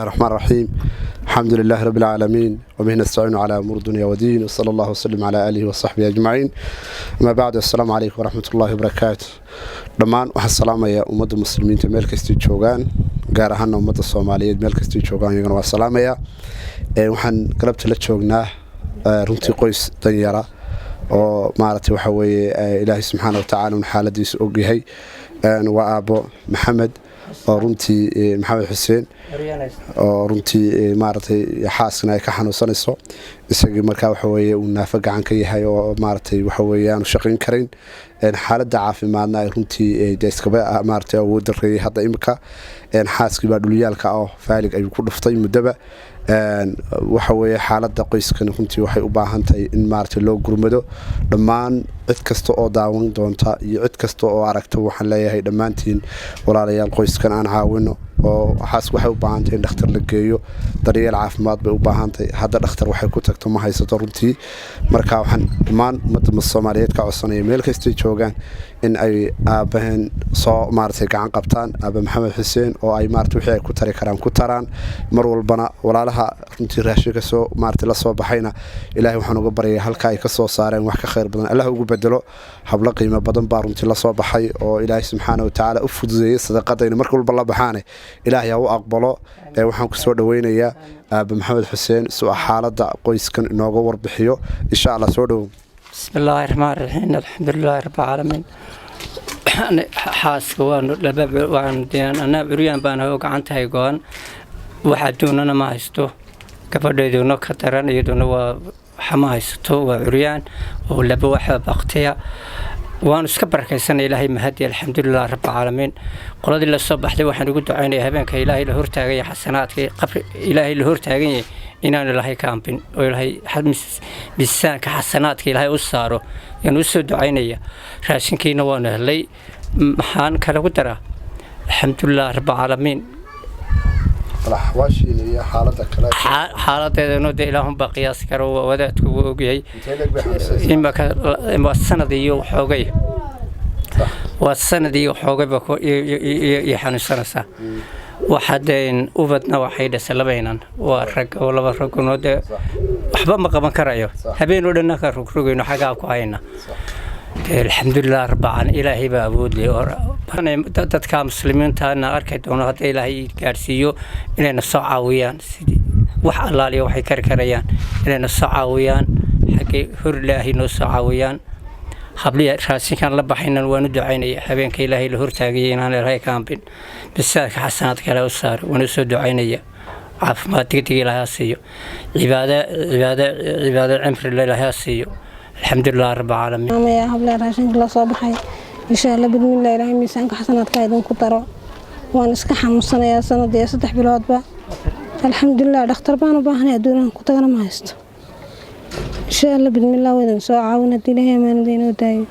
الرحمن الرحيم. الحمد لله رب العالمين وبه نستعين على أمور الدنيا والدين وصلى الله وسلم على آله وصحبه أجمعين. أما بعد السلام عليكم ورحمة الله وبركاته. dhammaan waxaan salaamayaa ummadda muslimiinta meel kasta ay joogaan gaar ahaan ummadda Soomaaliyeed meel kasta ay joogaan iyagana waa salaamayaa waxaan galabta la joognaa runtii qoys danyara oo maaragtay waxa weeye Ilaahay subxaanahu wa ta'aala xaaladiisa og yahay waa aabo Maxamed oo runtii Maxamed Xuseen oo runtii maaragtay xaasna ay ka xanuunsanayso isagii markaa waxa weeye uu naafa gacan ka yahay oo maaragtay waxa weeye aanu shaqayn karin xaaladda caafimaadna ay runtii iskaba maaragtay awood dareeyay hadda imika xaaskii baa dhuliyaalka oo faalig ay ku dhuftay muddaba waxa weeye xaaladda qoyskan runtii waxay u baahan tahay in maaragtay loo gurmado dhammaan cid kasta oo daawan doonta iyo cid kasta oo aragta waxaan leeyahay dhammaantiin walaalayaal qoyskan aan caawino oo xaas waxay u baahan tahay in dhakhtar la geeyo daryeel caafimaad bay u baahan tahay hadda dhakhtar waxay ku tagto ma haysato runtii marka waxaan dhammaan ummadda Soomaaliyeed ka codsanaya meel kasta ay joogaan in ay aabaheen soo maaragtay gacan qabtaan aaba Maxamed Xuseen oo ay maaragtay wixii ay ku tari karaan ku taraan mar walbana walaalaha runtii raashinka soo maaragtay la soo baxayna Ilaahay waxaan uga baryayaa halka ay ka soo saareen wax ka khayr badan Allah ugu bedelo habla qiimo badan baa runtii la soo baxay oo Ilaahay subxaanahu wa ta'aala u fududeeyay sadaqadayna marka walba la baxaane Ilaahay ha u aqbalo waxaan ku soo dhaweynayaa aaba Maxamed Xuseen soo xaaladda qoyskan inooga warbixiyo insha Allah soo dhaw بسم الله الرحمن الرحيم الحمد لله رب العالمين حاسك أنا بريان بان هو قعنت هاي قوان وحدونا ما هستو كفرديدونا كتران يدونا وحما هستو وعريان ولبا وحا بقتيا وأنا اسكبر كيسان إلهي مهدي الحمد لله رب العالمين قلت لي الصبح دي وحن قلت عيني هبانك إلهي لهور تاغي حسناتك قبر إلهي لهور تاغي إنان إلهي كامبين وإلهي حدمس بسانك حسناتك إلهي أسارو يعني أسود عيني راشنكي نوانا لي محان كلا قدرة الحمد لله رب العالمين الأحواشي اللي هي حالة إنه ده لهم بقياس كرو ودأت وجهي إما السنة دي وحوجي والسنة دي وحوجي بكو يحنو سنة سا وحدين أوفتنا وحيدة سلبينا ورق ولا ورق ونود أحباب مقام كرايو هبين ودنا كرقرق إنه حاجة كوينا الحمد لله رب العالمين إلهي بأبود لي أنا تدك مسلمين تانا أركض ونهض إلهي كارسيو إلينا الصعاويان وح الله لي وحي كركريان إلينا الصعاويان حكي هر الله نصعاويان خبلي راسي كان لبحينا وندعينا حبينك إلهي لهر تاجينا أنا الهي كامبين بالساك حسنات كلا وصار ونسود عيني عف ما تيجي لها سيو عبادة عمر الله لها سيو الحمد لله رب العالمين. يا هبلا راشين كلا صباحي إن شاء الله بإذن الله إلهي ميسانك حسنات كايدون كترو وأنا اسكحم السنة يا سنة دي ستح بلاد با الحمد لله دكتور بانو باهني أدونا كترنا ما هست إن شاء الله بإذن الله وإذن ساعة ونتي لها ما ندينو تاي